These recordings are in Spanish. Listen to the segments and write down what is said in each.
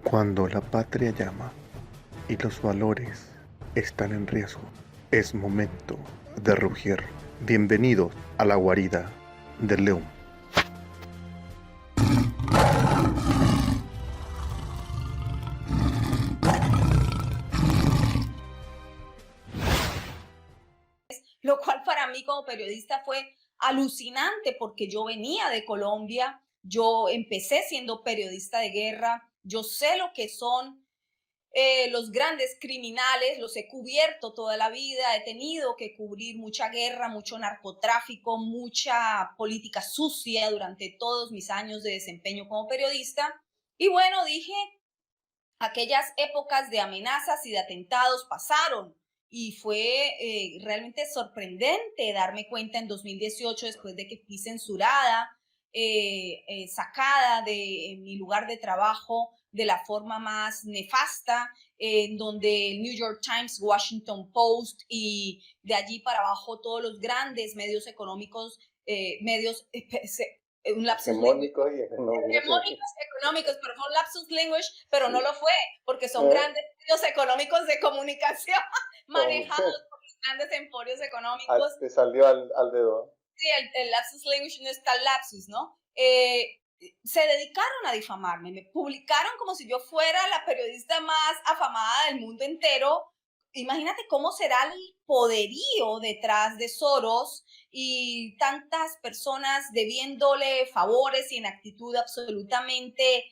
Cuando la patria llama y los valores están en riesgo, es momento de rugir. Bienvenidos a la guarida del león. Lo cual para mí como periodista fue alucinante porque yo venía de Colombia, yo empecé siendo periodista de guerra, yo sé lo que son los grandes criminales, los he cubierto toda la vida, he tenido que cubrir mucha guerra, mucho narcotráfico, mucha política sucia durante todos mis años de desempeño como periodista. Y bueno, dije, aquellas épocas de amenazas y de atentados pasaron y fue realmente sorprendente darme cuenta en 2018, después de que fui censurada, sacada de mi lugar de trabajo de la forma más nefasta, en donde el New York Times, Washington Post y de allí para abajo todos los grandes medios económicos, un lapsus Hegemónicos y económicos. hegemónicos económicos, pero fue un lapsus linguish, pero no lo fue, porque son grandes medios económicos de comunicación manejados por los grandes emporios económicos. Te salió al dedo. Sí, el lapsus linguish no es tal lapsus, ¿no? Se dedicaron a difamarme, me publicaron como si yo fuera la periodista más afamada del mundo entero. Imagínate cómo será el poderío detrás de Soros y tantas personas debiéndole favores y en actitud absolutamente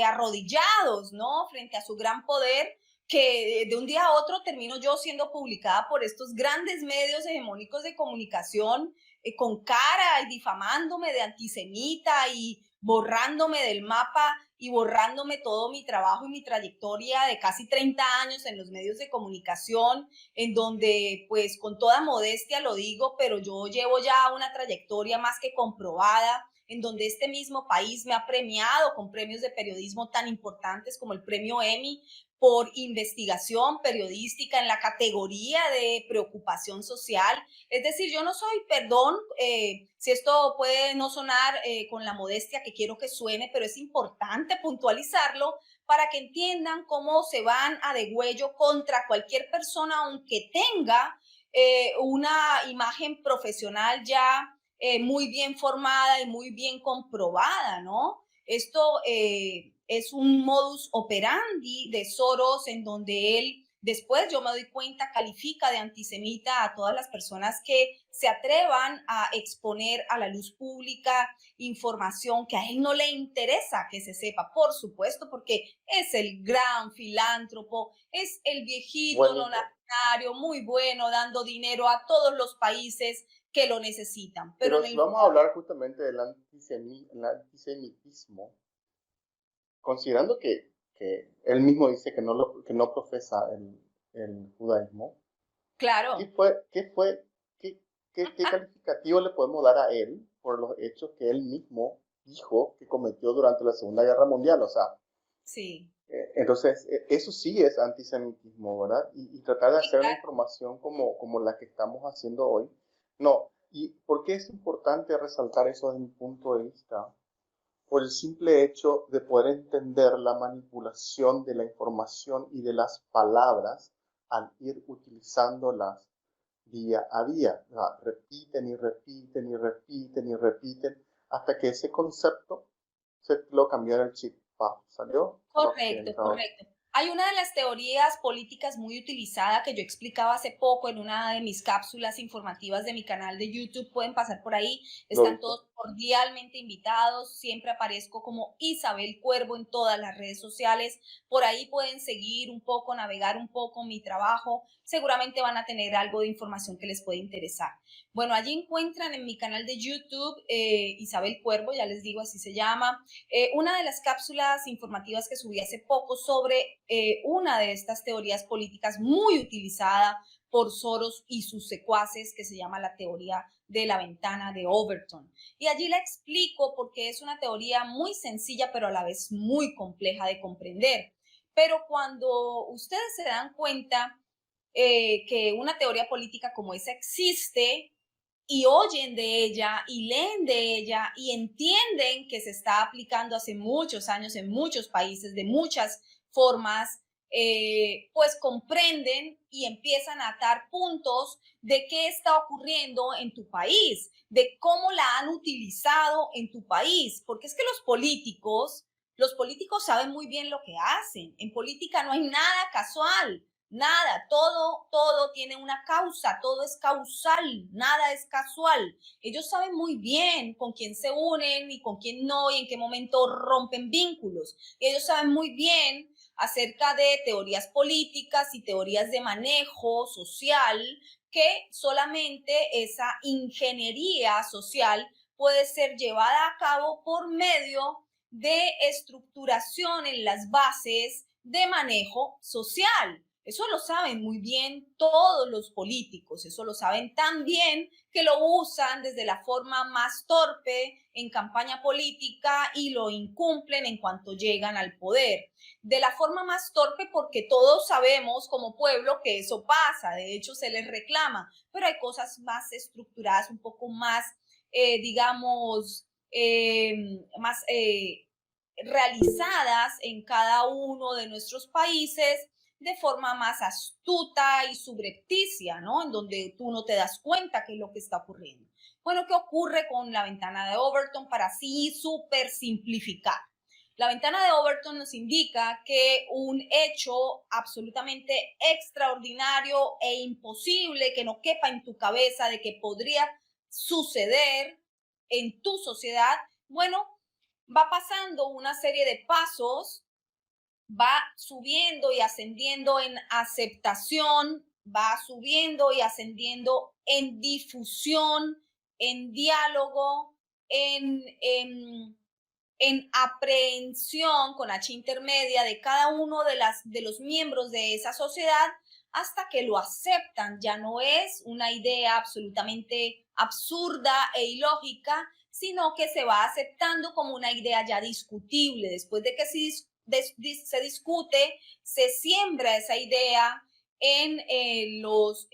arrodillados, ¿no? Frente a su gran poder, que de un día a otro termino yo siendo publicada por estos grandes medios hegemónicos de comunicación con cara y difamándome de antisemita y borrándome del mapa y borrándome todo mi trabajo y mi trayectoria de casi 30 años en los medios de comunicación, en donde, pues, con toda modestia lo digo, pero yo llevo ya una trayectoria más que comprobada, en donde este mismo país me ha premiado con premios de periodismo tan importantes como el premio Emmy por investigación periodística en la categoría de preocupación social. Es decir, yo no soy, perdón, si esto puede no sonar con la modestia que quiero que suene, pero es importante puntualizarlo para que entiendan cómo se van a degüello contra cualquier persona, aunque tenga una imagen profesional ya muy bien formada y muy bien comprobada, ¿no? Esto es un modus operandi de Soros en donde él, después yo me doy cuenta, califica de antisemita a todas las personas que se atrevan a exponer a la luz pública información que a él no le interesa que se sepa, por supuesto, porque es el gran filántropo, es el viejito donario muy bueno, dando dinero a todos los países que lo necesitan. Pero si vamos a hablar justamente del antisemitismo, considerando que él mismo dice que no profesa el judaísmo, claro. ¿Qué calificativo le podemos dar a él por los hechos que él mismo dijo que cometió durante la Segunda Guerra Mundial? O sea, sí. Entonces, eso sí es antisemitismo, ¿verdad? Y tratar de hacer una información como la que estamos haciendo hoy. No, ¿y por qué es importante resaltar eso desde mi punto de vista? Por el simple hecho de poder entender la manipulación de la información y de las palabras al ir utilizándolas día a día. O sea, repiten y repiten y repiten y repiten hasta que ese concepto se lo cambió en el chip. ¿Salió? Correcto, correcto. Hay una de las teorías políticas muy utilizada que yo explicaba hace poco en una de mis cápsulas informativas de mi canal de YouTube. Pueden pasar por ahí, están todos cordialmente invitados. Siempre aparezco como Isabel Cuervo en todas las redes sociales. Por ahí pueden seguir un poco, navegar un poco mi trabajo. Seguramente van a tener algo de información que les puede interesar. Bueno, allí encuentran en mi canal de YouTube, Isabel Cuervo, ya les digo, así se llama, una de las cápsulas informativas que subí hace poco sobre una de estas teorías políticas muy utilizada por Soros y sus secuaces, que se llama la teoría de la ventana de Overton. Y allí la explico porque es una teoría muy sencilla, pero a la vez muy compleja de comprender. Pero cuando ustedes se dan cuenta que una teoría política como esa existe, y oyen de ella y leen de ella y entienden que se está aplicando hace muchos años en muchos países de muchas formas, pues comprenden y empiezan a atar puntos de qué está ocurriendo en tu país, de cómo la han utilizado en tu país, porque es que los políticos saben muy bien lo que hacen. En política no hay nada casual, nada, todo tiene una causa, todo es causal, nada es casual. Ellos saben muy bien con quién se unen y con quién no y en qué momento rompen vínculos. Ellos saben muy bien acerca de teorías políticas y teorías de manejo social, que solamente esa ingeniería social puede ser llevada a cabo por medio de estructuración en las bases de manejo social. Eso lo saben muy bien todos los políticos, eso lo saben tan bien que lo usan desde la forma más torpe en campaña política y lo incumplen en cuanto llegan al poder. De la forma más torpe porque todos sabemos como pueblo que eso pasa, de hecho se les reclama, pero hay cosas más estructuradas, un poco más, digamos, más realizadas en cada uno de nuestros países de forma más astuta y subrepticia, ¿no? En donde tú no te das cuenta qué es lo que está ocurriendo. Bueno, ¿qué ocurre con la ventana de Overton para así súper simplificar? La ventana de Overton nos indica que un hecho absolutamente extraordinario e imposible que no quepa en tu cabeza de que podría suceder en tu sociedad, bueno, va pasando una serie de pasos, va subiendo y ascendiendo en aceptación, va subiendo y ascendiendo en difusión, en diálogo, en aprehensión con H intermedia de cada uno de los miembros de esa sociedad hasta que lo aceptan. Ya no es una idea absolutamente absurda e ilógica, sino que se va aceptando como una idea ya discutible. Después de que se discute, se siembra esa idea en los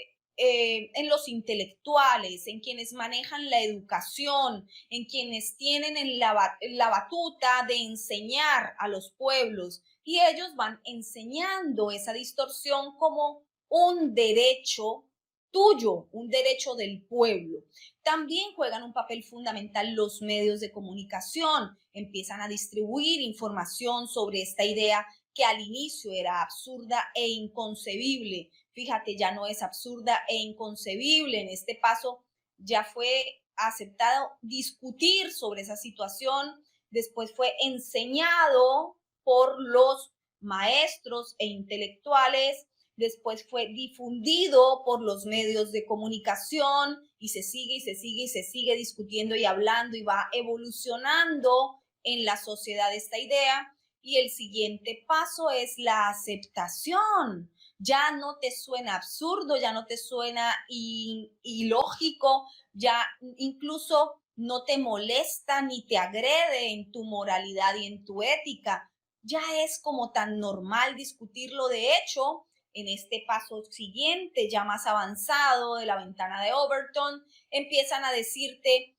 intelectuales, en quienes manejan la educación, en quienes tienen la batuta de enseñar a los pueblos, y ellos van enseñando esa distorsión como un derecho tuyo, un derecho del pueblo. También juegan un papel fundamental los medios de comunicación, empiezan a distribuir información sobre esta idea que al inicio era absurda e inconcebible. Fíjate, ya no es absurda e inconcebible. En este paso ya fue aceptado discutir sobre esa situación, después fue enseñado por los maestros e intelectuales, después fue difundido por los medios de comunicación y se sigue y se sigue y se sigue discutiendo y hablando y va evolucionando en la sociedad esta idea. Y el siguiente paso es la aceptación. Ya no te suena absurdo, ya no te suena ilógico, ya incluso no te molesta ni te agrede en tu moralidad y en tu ética. Ya es como tan normal discutirlo. De hecho, en este paso siguiente, ya más avanzado de la ventana de Overton, empiezan a decirte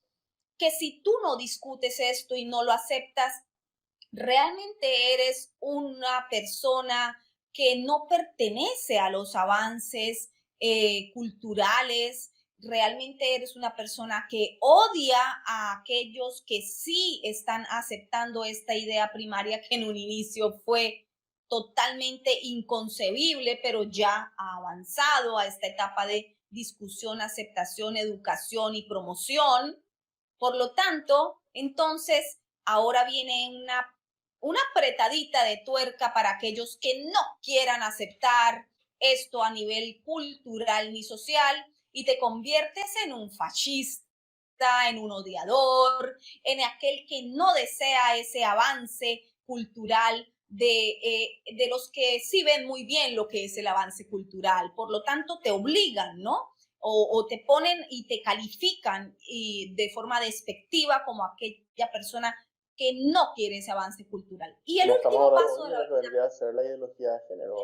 que si tú no discutes esto y no lo aceptas, realmente eres una persona que no pertenece a los avances culturales, realmente eres una persona que odia a aquellos que sí están aceptando esta idea primaria que en un inicio fue totalmente inconcebible, pero ya ha avanzado a esta etapa de discusión, aceptación, educación y promoción. Por lo tanto, entonces, ahora viene una apretadita de tuerca para aquellos que no quieran aceptar esto a nivel cultural ni social y te conviertes en un fascista, en un odiador, en aquel que no desea ese avance cultural de los que sí ven muy bien lo que es el avance cultural. Por lo tanto, te obligan, ¿no? O te ponen y te califican de forma despectiva como aquella persona que no quiere ese avance cultural. Y el último paso de lo que vendría a ser la ideología de género.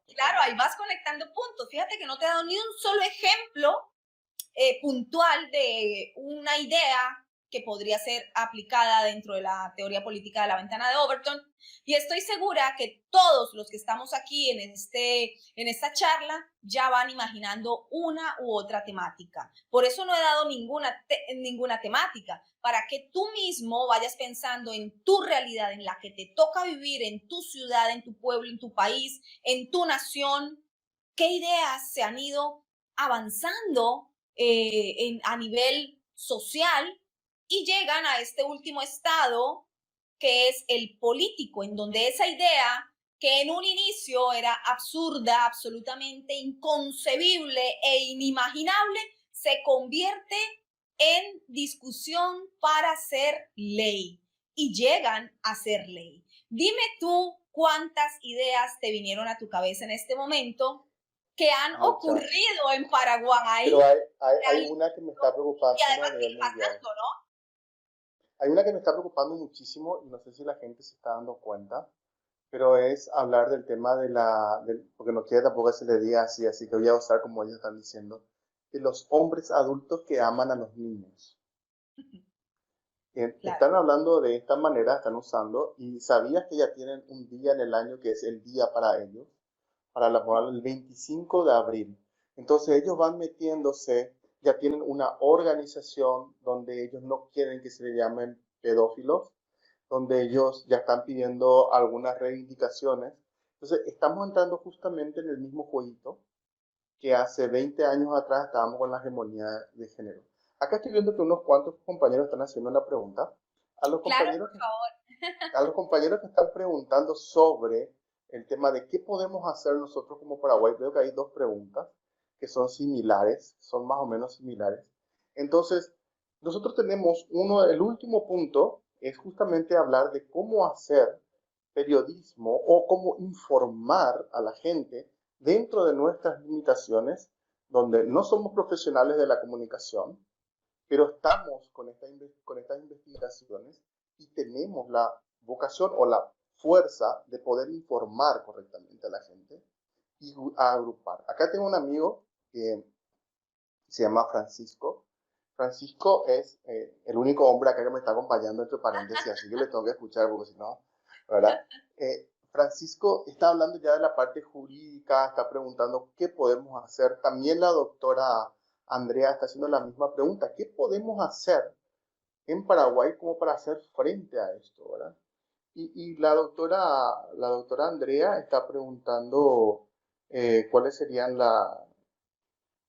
Claro, ahí vas conectando puntos. Fíjate que no te he dado ni un solo ejemplo puntual de una idea que podría ser aplicada dentro de la teoría política de la ventana de Overton. Y estoy segura que todos los que estamos aquí en esta charla ya van imaginando una u otra temática. Por eso no he dado ninguna temática, para que tú mismo vayas pensando en tu realidad, en la que te toca vivir, en tu ciudad, en tu pueblo, en tu país, en tu nación, qué ideas se han ido avanzando a nivel social y llegan a este último estado que es el político, en donde esa idea que en un inicio era absurda, absolutamente inconcebible e inimaginable, se convierte en discusión para ser ley y llegan a ser ley. Dime tú cuántas ideas te vinieron a tu cabeza en este momento que han ocurrido en Paraguay. Pero hay una que me está preocupando y además a nivel mundial. pasando, ¿no? Hay una que me está preocupando muchísimo y no sé si la gente se está dando cuenta, pero es hablar del tema porque no quiere tampoco que se le diga así, así que voy a usar como ellos están diciendo, de los hombres adultos que aman a los niños. Claro. Están hablando de esta manera, están usando, y sabías que ya tienen un día en el año que es el día para ellos, para el 25 de abril. Entonces ellos van metiéndose, ya tienen una organización donde ellos no quieren que se le llamen pedófilos, donde ellos ya están pidiendo algunas reivindicaciones. Entonces estamos entrando justamente en el mismo jueguito que hace 20 años atrás estábamos con la hegemonía de género. Acá estoy viendo que unos cuantos compañeros están haciendo una pregunta. A los compañeros, claro, por favor. A los compañeros que están preguntando sobre el tema de qué podemos hacer nosotros como Paraguay, veo que hay dos preguntas que son similares, son más o menos similares. Entonces, nosotros tenemos el último punto es justamente hablar de cómo hacer periodismo o cómo informar a la gente dentro de nuestras limitaciones, donde no somos profesionales de la comunicación, pero estamos con estas investigaciones y tenemos la vocación o la fuerza de poder informar correctamente a la gente y agrupar. Acá tengo un amigo que se llama Francisco. Francisco es el único hombre acá que me está acompañando entre paréntesis, así que le tengo que escuchar porque si no, ¿verdad? Francisco está hablando ya de la parte jurídica, está preguntando qué podemos hacer. También la doctora Andrea está haciendo la misma pregunta. ¿Qué podemos hacer en Paraguay como para hacer frente a esto, verdad? Y la doctora Andrea está preguntando cuáles serían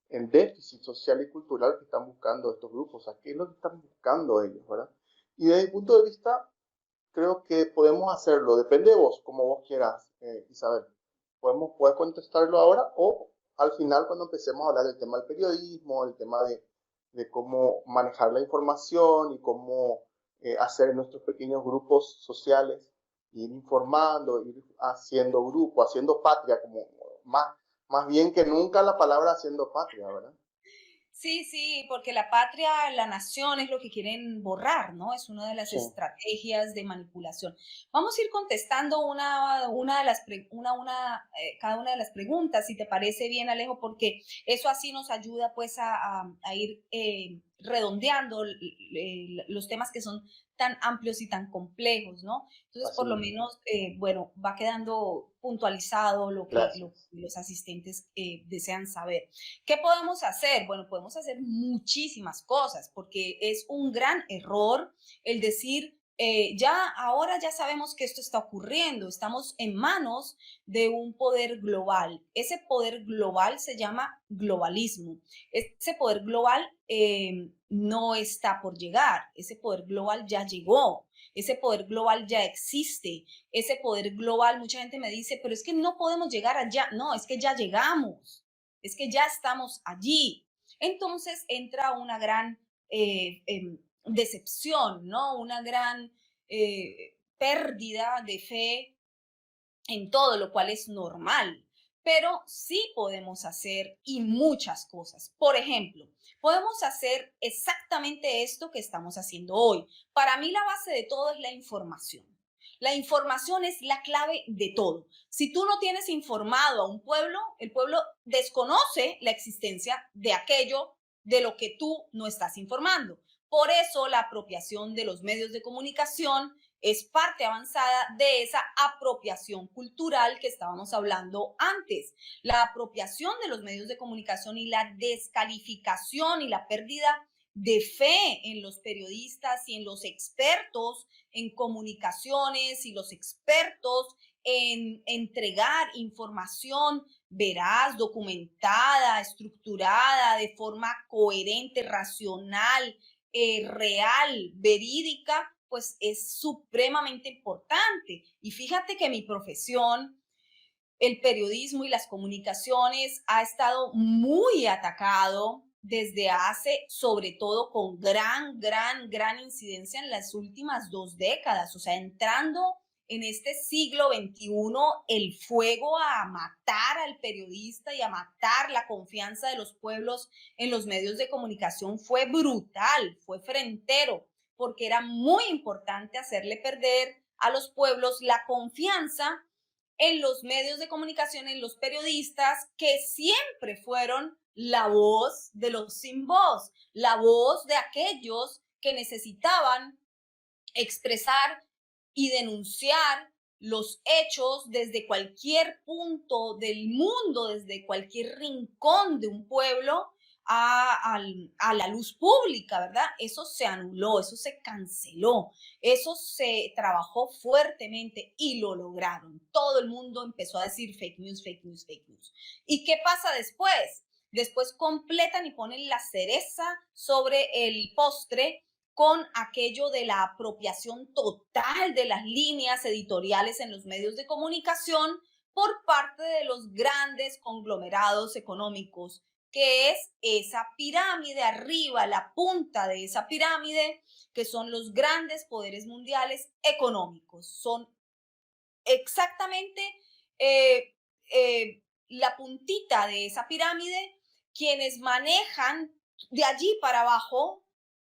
el déficit social y cultural que están buscando estos grupos, o sea, qué es lo que están buscando ellos, ¿verdad? Y desde mi punto de vista, creo que podemos hacerlo, depende de vos, como vos quieras, Isabel. Puedes contestarlo ahora o al final cuando empecemos a hablar del tema del periodismo, el tema de cómo manejar la información y cómo hacer nuestros pequeños grupos sociales, ir informando, ir haciendo grupo, haciendo patria, como más bien que nunca la palabra haciendo patria, ¿verdad? Sí, porque la patria, la nación es lo que quieren borrar, ¿no? Es una de las estrategias de manipulación. Vamos a ir contestando cada una de las preguntas, si te parece bien, Alejo, porque eso así nos ayuda pues a ir redondeando los temas que son tan amplios y tan complejos, ¿no? Entonces, por lo menos, bueno, va quedando puntualizado lo que los asistentes desean saber. ¿Qué podemos hacer? Bueno, podemos hacer muchísimas cosas porque es un gran error el decir, ahora ya sabemos que esto está ocurriendo, estamos en manos de un poder global. Ese poder global se llama globalismo. Ese poder global no está por llegar, ese poder global ya llegó. Ese poder global ya existe, ese poder global, mucha gente me dice, pero es que no podemos llegar allá. No, es que ya llegamos, es que ya estamos allí. Entonces entra una gran decepción, ¿no? Una gran pérdida de fe en todo, lo cual es normal. Pero sí podemos hacer y muchas cosas. Por ejemplo, podemos hacer exactamente esto que estamos haciendo hoy. Para mí la base de todo es la información. La información es la clave de todo. Si tú no tienes informado a un pueblo, el pueblo desconoce la existencia de aquello de lo que tú no estás informando. Por eso la apropiación de los medios de comunicación es parte avanzada de esa apropiación cultural que estábamos hablando antes. La apropiación de los medios de comunicación y la descalificación y la pérdida de fe en los periodistas y en los expertos en comunicaciones y los expertos en entregar información veraz, documentada, estructurada, de forma coherente, racional, real, verídica, pues es supremamente importante. Y fíjate que mi profesión, el periodismo y las comunicaciones, ha estado muy atacado desde hace, sobre todo con gran incidencia en las últimas 2 décadas, o sea, entrando en este siglo XXI, el fuego a matar al periodista y a matar la confianza de los pueblos en los medios de comunicación fue brutal, fue frentero, porque era muy importante hacerle perder a los pueblos la confianza en los medios de comunicación, en los periodistas, que siempre fueron la voz de los sin voz, la voz de aquellos que necesitaban expresar y denunciar los hechos desde cualquier punto del mundo, desde cualquier rincón de un pueblo a la luz pública, ¿verdad? Eso se anuló, eso se canceló, eso se trabajó fuertemente y lo lograron. Todo el mundo empezó a decir fake news, fake news, fake news. ¿Y qué pasa después? Después completan y ponen la cereza sobre el postre con aquello de la apropiación total de las líneas editoriales en los medios de comunicación por parte de los grandes conglomerados económicos, que es esa pirámide arriba, la punta de esa pirámide, que son los grandes poderes mundiales económicos. Son exactamente eh, la puntita de esa pirámide quienes manejan de allí para abajo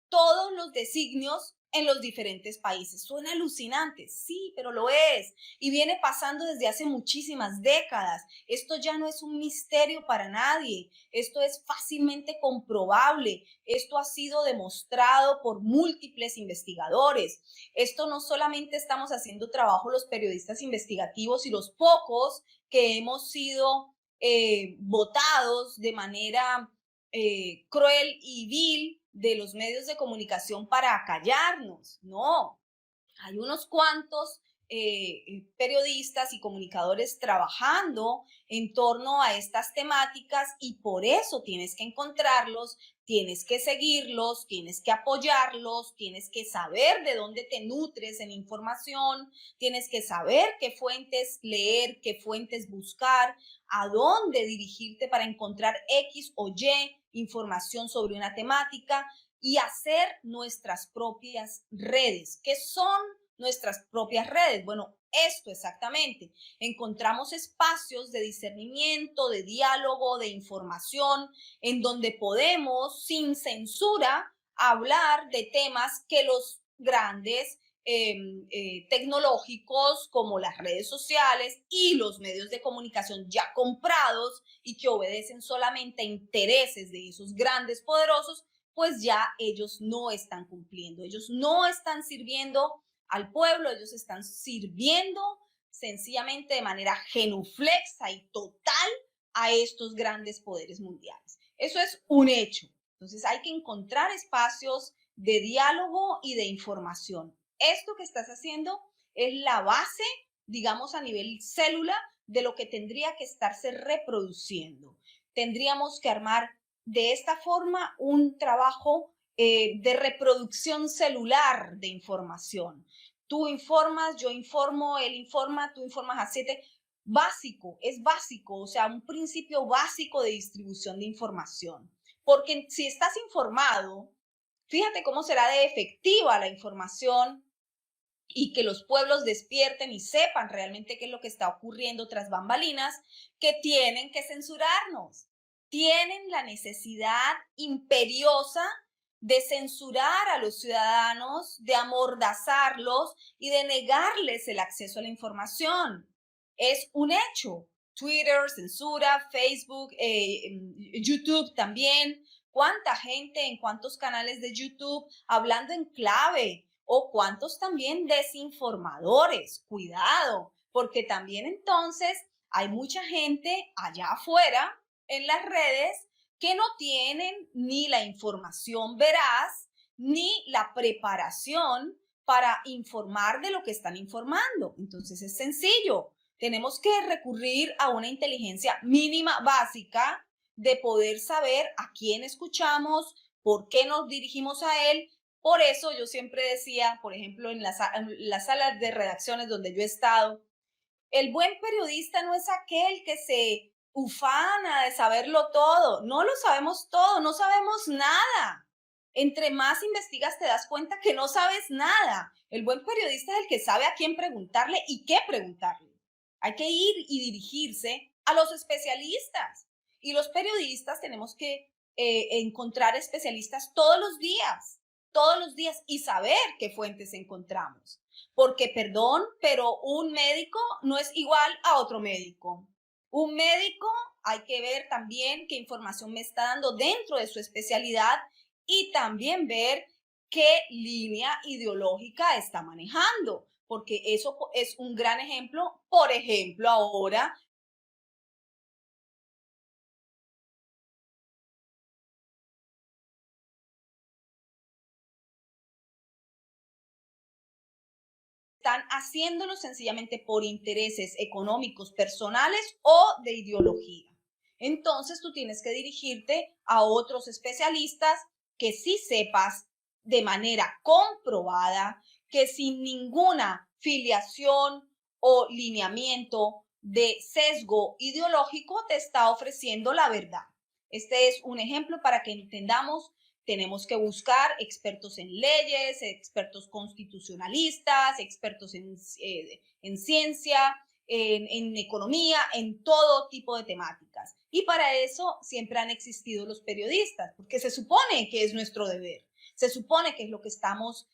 todos los designios en los diferentes países. Suena alucinante, sí, pero lo es. Y viene pasando desde hace muchísimas décadas. Esto ya no es un misterio para nadie. Esto es fácilmente comprobable. Esto ha sido demostrado por múltiples investigadores. Esto no solamente estamos haciendo trabajo los periodistas investigativos y los pocos que hemos sido votados de manera cruel y vil de los medios de comunicación para acallarnos. No, hay unos cuantos periodistas y comunicadores trabajando en torno a estas temáticas y por eso tienes que encontrarlos, tienes que seguirlos, tienes que apoyarlos, tienes que saber de dónde te nutres en información, tienes que saber qué fuentes leer, qué fuentes buscar, a dónde dirigirte para encontrar X o Y información sobre una temática y hacer nuestras propias redes. ¿Qué son nuestras propias redes? Bueno, esto exactamente. Encontramos espacios de discernimiento, de diálogo, de información, en donde podemos, sin censura, hablar de temas que los grandes tecnológicos como las redes sociales y los medios de comunicación ya comprados y que obedecen solamente a intereses de esos grandes poderosos, pues ya ellos no están cumpliendo, ellos no están sirviendo al pueblo, ellos están sirviendo sencillamente de manera genuflexa y total a estos grandes poderes mundiales. Eso es un hecho. Entonces hay que encontrar espacios de diálogo y de información. Esto que estás haciendo es la base, digamos, a nivel célula de lo que tendría que estarse reproduciendo. Tendríamos que armar de esta forma un trabajo de reproducción celular de información. Tú informas, yo informo, él informa, tú informas, etc. Básico, es básico, o sea, un principio básico de distribución de información. Porque si estás informado, fíjate cómo será de efectiva la información y que los pueblos despierten y sepan realmente qué es lo que está ocurriendo tras bambalinas, que tienen que censurarnos. Tienen la necesidad imperiosa de censurar a los ciudadanos, de amordazarlos y de negarles el acceso a la información. Es un hecho. Twitter censura, Facebook, YouTube también, cuánta gente en cuántos canales de YouTube hablando en clave o cuántos también desinformadores. Cuidado, porque también entonces hay mucha gente allá afuera en las redes que no tienen ni la información veraz ni la preparación para informar de lo que están informando. Entonces es sencillo. Tenemos que recurrir a una inteligencia mínima básica de poder saber a quién escuchamos, por qué nos dirigimos a él. Por eso yo siempre decía, por ejemplo, en las salas de redacciones donde yo he estado, el buen periodista no es aquel que se ufana de saberlo todo. No lo sabemos todo, no sabemos nada. Entre más investigas te das cuenta que no sabes nada. El buen periodista es el que sabe a quién preguntarle y qué preguntarle. Hay que ir y dirigirse a los especialistas. Y los periodistas tenemos que encontrar especialistas todos los días y saber qué fuentes encontramos. Porque, perdón, pero un médico no es igual a otro médico. Un médico hay que ver también qué información me está dando dentro de su especialidad y también ver qué línea ideológica está manejando, porque eso es un gran ejemplo. Por ejemplo, ahora están haciéndolo sencillamente por intereses económicos, personales o de ideología. Entonces tú tienes que dirigirte a otros especialistas que sí sepas de manera comprobada que sin ninguna filiación o lineamiento de sesgo ideológico te está ofreciendo la verdad. Este es un ejemplo para que entendamos. Tenemos que buscar expertos en leyes, expertos constitucionalistas, expertos en ciencia, en economía, en todo tipo de temáticas. Y para eso siempre han existido los periodistas, porque se supone que es nuestro deber, se supone que es lo que estamos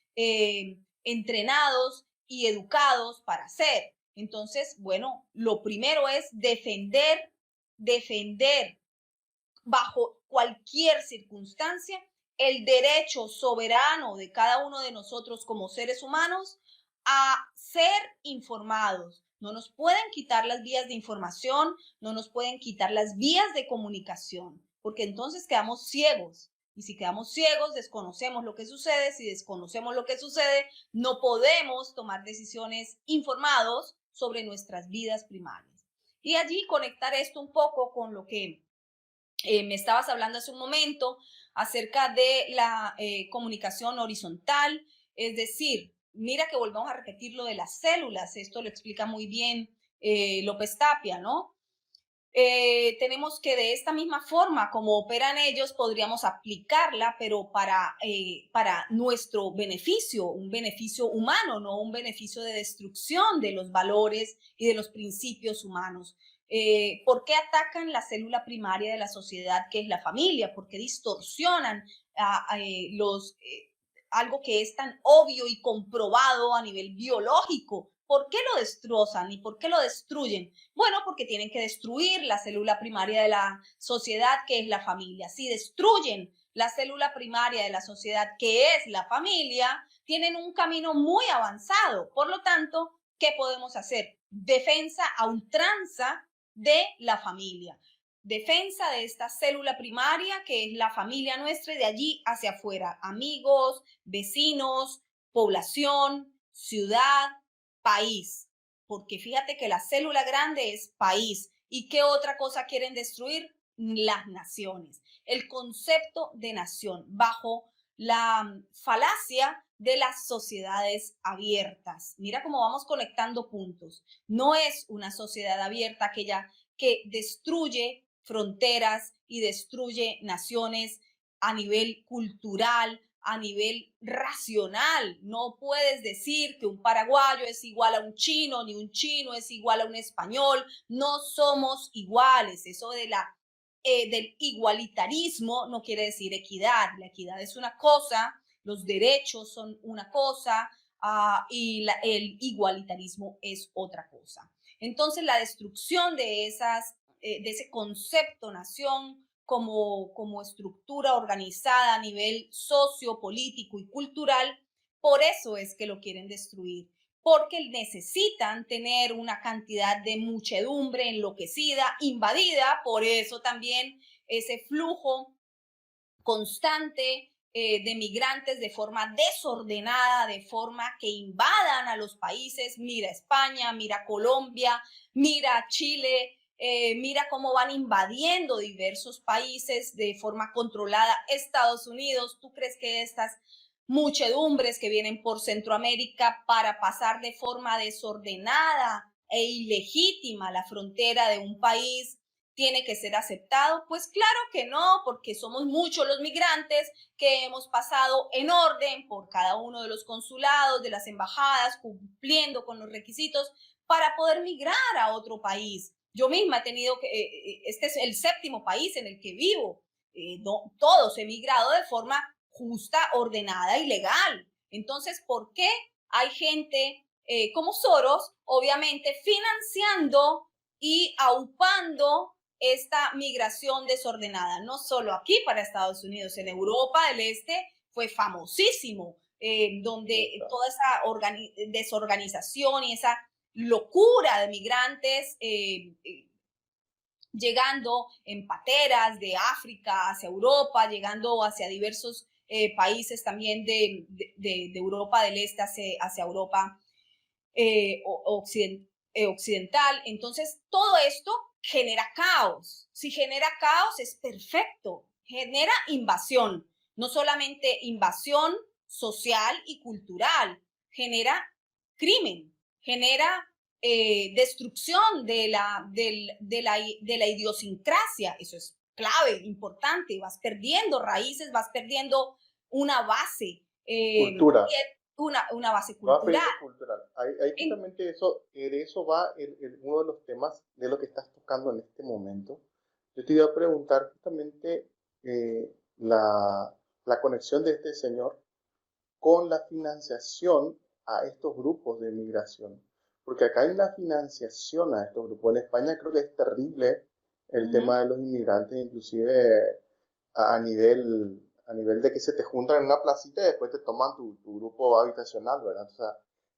entrenados y educados para hacer. Entonces, bueno, lo primero es defender bajo cualquier circunstancia el derecho soberano de cada uno de nosotros como seres humanos a ser informados. No nos pueden quitar las vías de información, no nos pueden quitar las vías de comunicación, porque entonces quedamos ciegos. Y si quedamos ciegos, desconocemos lo que sucede. Si desconocemos lo que sucede, no podemos tomar decisiones informados sobre nuestras vidas primarias. Y allí conectar esto un poco con lo que me estabas hablando hace un momento acerca de la comunicación horizontal, es decir, mira que volvamos a repetir lo de las células, esto lo explica muy bien López Tapia, ¿no? Tenemos que de esta misma forma como operan ellos, podríamos aplicarla, pero para nuestro beneficio, un beneficio humano, no un beneficio de destrucción de los valores y de los principios humanos. ¿Por qué atacan la célula primaria de la sociedad, que es la familia? ¿Por qué distorsionan algo que es tan obvio y comprobado a nivel biológico? ¿Por qué lo destrozan y por qué lo destruyen? Bueno, porque tienen que destruir la célula primaria de la sociedad, que es la familia. Si destruyen la célula primaria de la sociedad, que es la familia, tienen un camino muy avanzado. Por lo tanto, ¿qué podemos hacer? Defensa a ultranza de la familia. Defensa de esta célula primaria, que es la familia nuestra, y de allí hacia afuera. Amigos, vecinos, población, ciudad, país, porque fíjate que la célula grande es país. ¿Y qué otra cosa quieren destruir? Las naciones. El concepto de nación bajo la falacia de las sociedades abiertas. Mira cómo vamos conectando puntos. No es una sociedad abierta aquella que destruye fronteras y destruye naciones a nivel cultural, a nivel racional. No puedes decir que un paraguayo es igual a un chino, ni un chino es igual a un español. No somos iguales. Eso del igualitarismo no quiere decir equidad. La equidad es una cosa, los derechos son una cosa, y el igualitarismo es otra cosa. Entonces, la destrucción de ese concepto nación como estructura organizada a nivel sociopolítico y cultural. Por eso es que lo quieren destruir, porque necesitan tener una cantidad de muchedumbre enloquecida, invadida, por eso también ese flujo constante de migrantes de forma desordenada, de forma que invadan a los países. Mira España, mira Colombia, mira Chile, mira cómo van invadiendo diversos países de forma controlada. Estados Unidos, ¿tú crees que estas muchedumbres que vienen por Centroamérica para pasar de forma desordenada e ilegítima la frontera de un país tiene que ser aceptado? Pues claro que no, porque somos muchos los migrantes que hemos pasado en orden por cada uno de los consulados, de las embajadas, cumpliendo con los requisitos para poder migrar a otro país. Yo misma he tenido que, este es el 7º país en el que vivo. No, todos he migrado de forma justa, ordenada y legal. Entonces, ¿por qué hay gente como Soros, obviamente, financiando y aupando esta migración desordenada? No solo aquí para Estados Unidos, en Europa del Este fue famosísimo, donde toda esa desorganización y esa locura de migrantes llegando en pateras de África hacia Europa, llegando hacia diversos países también de Europa del Este hacia Europa occidental. Entonces, todo esto genera caos. Si genera caos, es perfecto. Genera invasión, no solamente invasión social y cultural, genera crimen, genera destrucción de la idiosincrasia. Eso es clave, importante. Vas perdiendo raíces, vas perdiendo una base. Cultura. Una base cultural. Hay justamente eso, de eso va uno de los temas de lo que estás tocando en este momento. Yo te iba a preguntar justamente la conexión de este señor con la financiación a estos grupos de migración. Porque acá hay una financiación a estos grupos. En España creo que es terrible el tema de los inmigrantes, inclusive a nivel de que se te juntan en una placita y después te toman tu grupo habitacional, ¿verdad? O sea,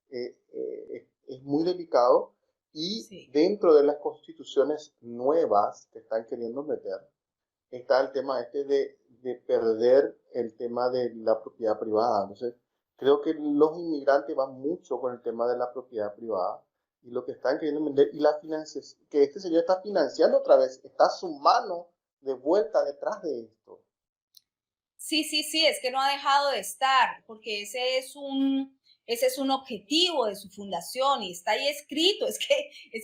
es muy delicado y Sí. dentro de las constituciones nuevas que están queriendo meter está el tema de perder el tema de la propiedad privada. Entonces, creo que los inmigrantes van mucho con el tema de la propiedad privada y lo que están queriendo vender y la financiación, que este señor está financiando otra vez, está su mano de vuelta detrás de esto. Sí, es que no ha dejado de estar, porque ese es un objetivo de su fundación y está ahí escrito. Es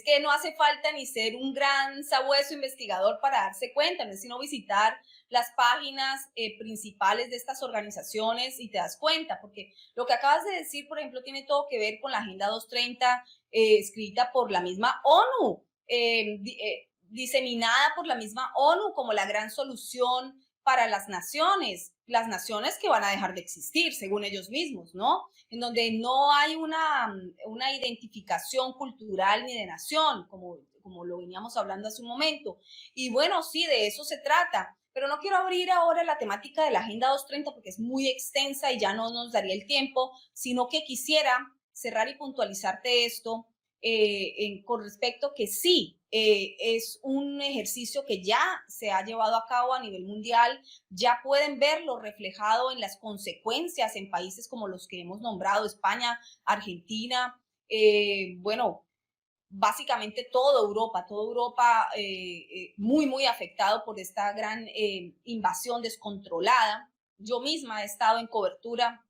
que no hace falta ni ser un gran sabueso investigador para darse cuenta, no es sino visitar las páginas principales de estas organizaciones y te das cuenta, porque lo que acabas de decir, por ejemplo, tiene todo que ver con la Agenda 230 escrita por la misma ONU, diseminada por la misma ONU como la gran solución para las naciones que van a dejar de existir, según ellos mismos, ¿no? En donde no hay una identificación cultural ni de nación, como lo veníamos hablando hace un momento. Y bueno, sí, de eso se trata. Pero no quiero abrir ahora la temática de la Agenda 230 porque es muy extensa y ya no nos daría el tiempo, sino que quisiera cerrar y puntualizarte esto con respecto que sí, es un ejercicio que ya se ha llevado a cabo a nivel mundial, ya pueden verlo reflejado en las consecuencias en países como los que hemos nombrado, España, Argentina, bueno, básicamente toda Europa muy afectado por esta gran invasión descontrolada. Yo misma he estado en cobertura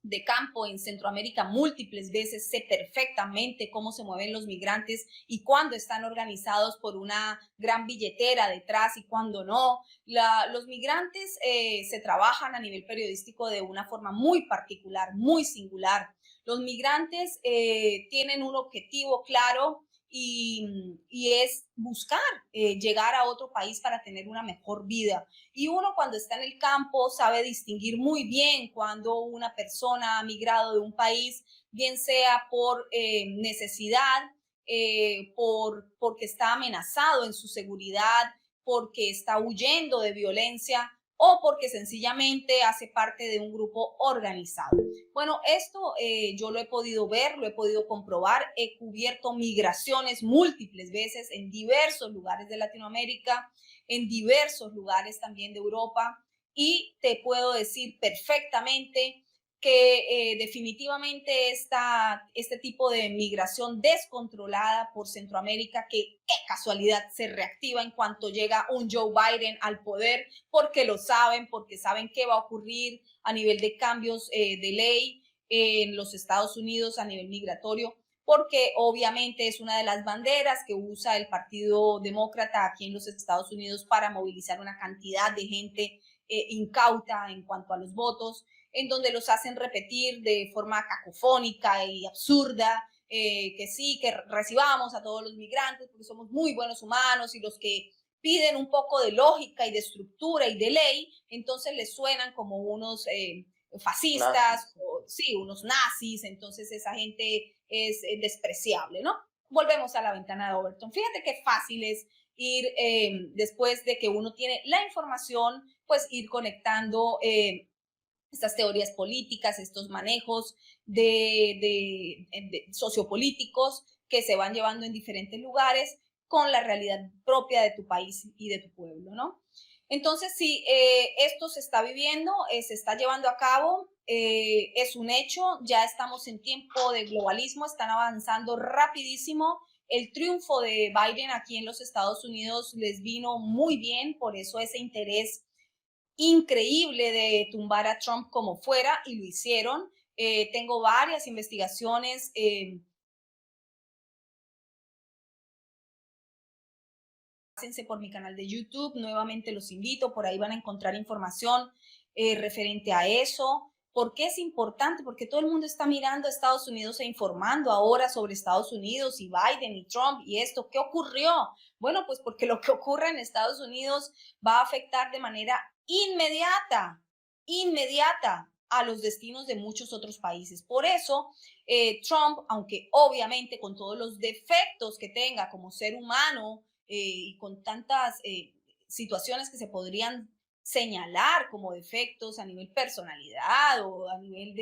de campo en Centroamérica múltiples veces, sé perfectamente cómo se mueven los migrantes y cuándo están organizados por una gran billetera detrás y cuándo no. Los migrantes se trabajan a nivel periodístico de una forma muy particular, muy singular. Los migrantes tienen un objetivo claro y es buscar llegar a otro país para tener una mejor vida. Y uno cuando está en el campo sabe distinguir muy bien cuando una persona ha migrado de un país, bien sea por necesidad, porque está amenazado en su seguridad, porque está huyendo de violencia o porque sencillamente hace parte de un grupo organizado. Bueno, esto yo lo he podido ver, lo he podido comprobar, he cubierto migraciones múltiples veces en diversos lugares de Latinoamérica, en diversos lugares también de Europa, y te puedo decir perfectamente que definitivamente este tipo de migración descontrolada por Centroamérica, que qué casualidad se reactiva en cuanto llega un Joe Biden al poder, porque lo saben, porque saben qué va a ocurrir a nivel de cambios de ley en los Estados Unidos a nivel migratorio, porque obviamente es una de las banderas que usa el Partido Demócrata aquí en los Estados Unidos para movilizar una cantidad de gente incauta en cuanto a los votos, en donde los hacen repetir de forma cacofónica y absurda, que sí, que recibamos a todos los migrantes porque somos muy buenos humanos, y los que piden un poco de lógica y de estructura y de ley, entonces les suenan como unos fascistas, o, sí, unos nazis, entonces esa gente es despreciable, ¿no? Volvemos a la ventana de Overton. Fíjate qué fácil es ir, después de que uno tiene la información, pues ir conectando estas teorías políticas, estos manejos de sociopolíticos que se van llevando en diferentes lugares con la realidad propia de tu país y de tu pueblo, ¿no? Entonces, sí, esto se está viviendo, se está llevando a cabo, es un hecho, ya estamos en tiempo de globalismo, están avanzando rapidísimo. El triunfo de Biden aquí en los Estados Unidos les vino muy bien, por eso ese interés increíble de tumbar a Trump como fuera, y lo hicieron. Tengo varias investigaciones. Pásense por mi canal de YouTube, nuevamente los invito, por ahí van a encontrar información referente a eso. ¿Por qué es importante? Porque todo el mundo está mirando a Estados Unidos e informando ahora sobre Estados Unidos y Biden y Trump y esto. ¿Qué ocurrió? Bueno, pues porque lo que ocurre en Estados Unidos va a afectar de manera inmediata a los destinos de muchos otros países. Por eso, Trump, aunque obviamente con todos los defectos que tenga como ser humano, y con tantas situaciones que se podrían señalar como defectos a nivel personalidad o a nivel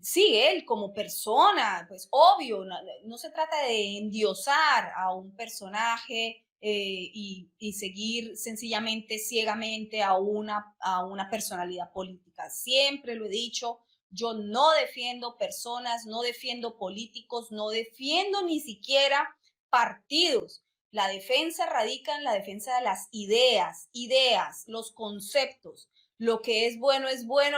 sí, él como persona, pues obvio, no se trata de endiosar a un personaje y seguir sencillamente, ciegamente a una personalidad política. Siempre lo he dicho, yo no defiendo personas, no defiendo políticos, no defiendo ni siquiera partidos. La defensa radica en la defensa de las ideas, los conceptos. Lo que es bueno,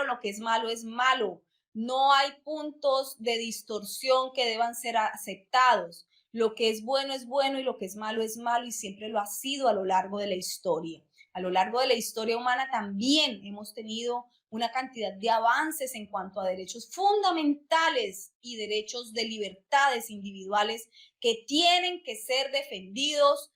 lo que es malo. No hay puntos de distorsión que deban ser aceptados. Lo que es bueno y lo que es malo, y siempre lo ha sido a lo largo de la historia. A lo largo de la historia humana también hemos tenido una cantidad de avances en cuanto a derechos fundamentales y derechos de libertades individuales que tienen que ser defendidos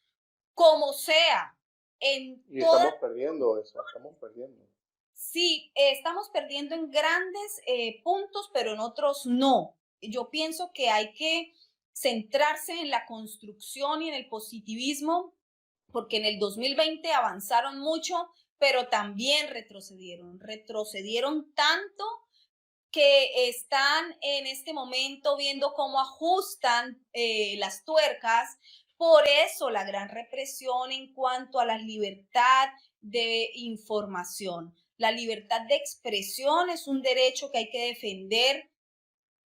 como sea. Y estamos perdiendo eso, estamos perdiendo. Sí, estamos perdiendo en grandes puntos, pero en otros no. Yo pienso que hay que centrarse en la construcción y en el positivismo, porque en el 2020 avanzaron mucho, pero también retrocedieron tanto que están en este momento viendo cómo ajustan las tuercas. Por eso la gran represión en cuanto a la libertad de información. La libertad de expresión es un derecho que hay que defender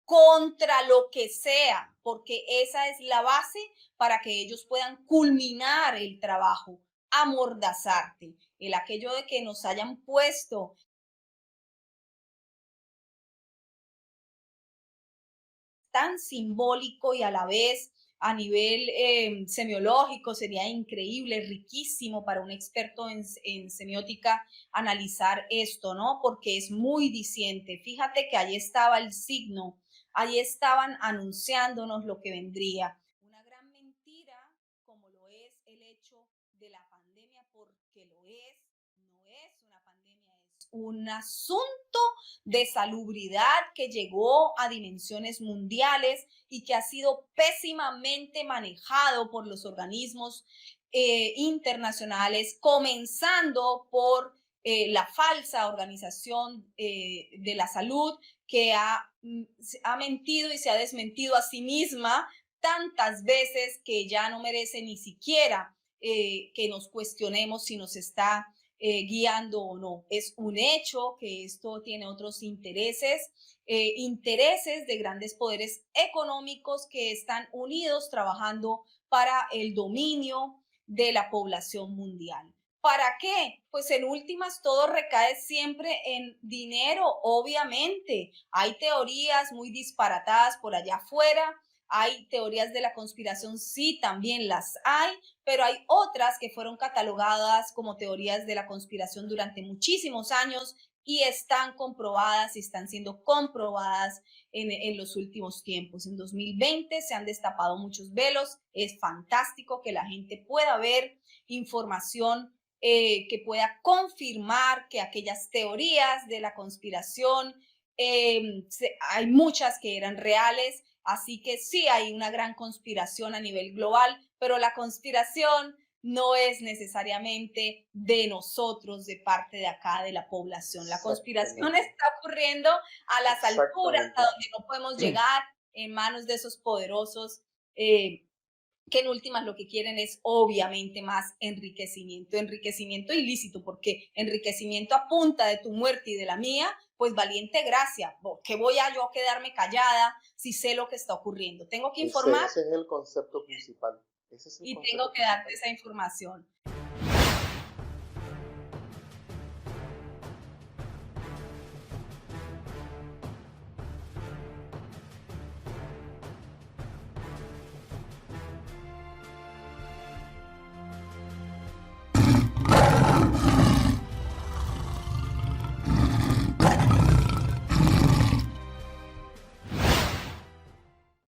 contra lo que sea, porque esa es la base para que ellos puedan culminar el trabajo, amordazarte. El aquello de que nos hayan puesto tan simbólico y a la vez a nivel semiológico sería increíble, riquísimo para un experto en semiótica analizar esto, ¿no? Porque es muy diciente. Fíjate que ahí estaba el signo, ahí estaban anunciándonos lo que vendría. Una gran mentira, como lo es el hecho de la pandemia, porque lo es, no es una pandemia, es un asunto de salubridad que llegó a dimensiones mundiales y que ha sido pésimamente manejado por los organismos internacionales, comenzando por la falsa organización de la salud que ha mentido y se ha desmentido a sí misma tantas veces que ya no merece ni siquiera que nos cuestionemos si nos está guiando o no. Es un hecho que esto tiene otros intereses de grandes poderes económicos que están unidos trabajando para el dominio de la población mundial. ¿Para qué? Pues en últimas todo recae siempre en dinero, obviamente. Hay teorías muy disparatadas por allá afuera, hay teorías de la conspiración, sí, también las hay, pero hay otras que fueron catalogadas como teorías de la conspiración durante muchísimos años y están comprobadas y están siendo comprobadas en los últimos tiempos. En 2020 se han destapado muchos velos, es fantástico que la gente pueda ver información que pueda confirmar que aquellas teorías de la conspiración, hay muchas que eran reales, así que sí hay una gran conspiración a nivel global, pero la conspiración no es necesariamente de nosotros, de parte de acá, de la población. La conspiración está ocurriendo a las alturas a donde no podemos llegar en manos de esos poderosos que en últimas lo que quieren es obviamente más enriquecimiento ilícito, porque enriquecimiento a punta de tu muerte y de la mía, pues valiente gracia, ¿qué voy a yo quedarme callada si sé lo que está ocurriendo? Tengo que informar ese es el concepto principal. y tengo que darte esa información.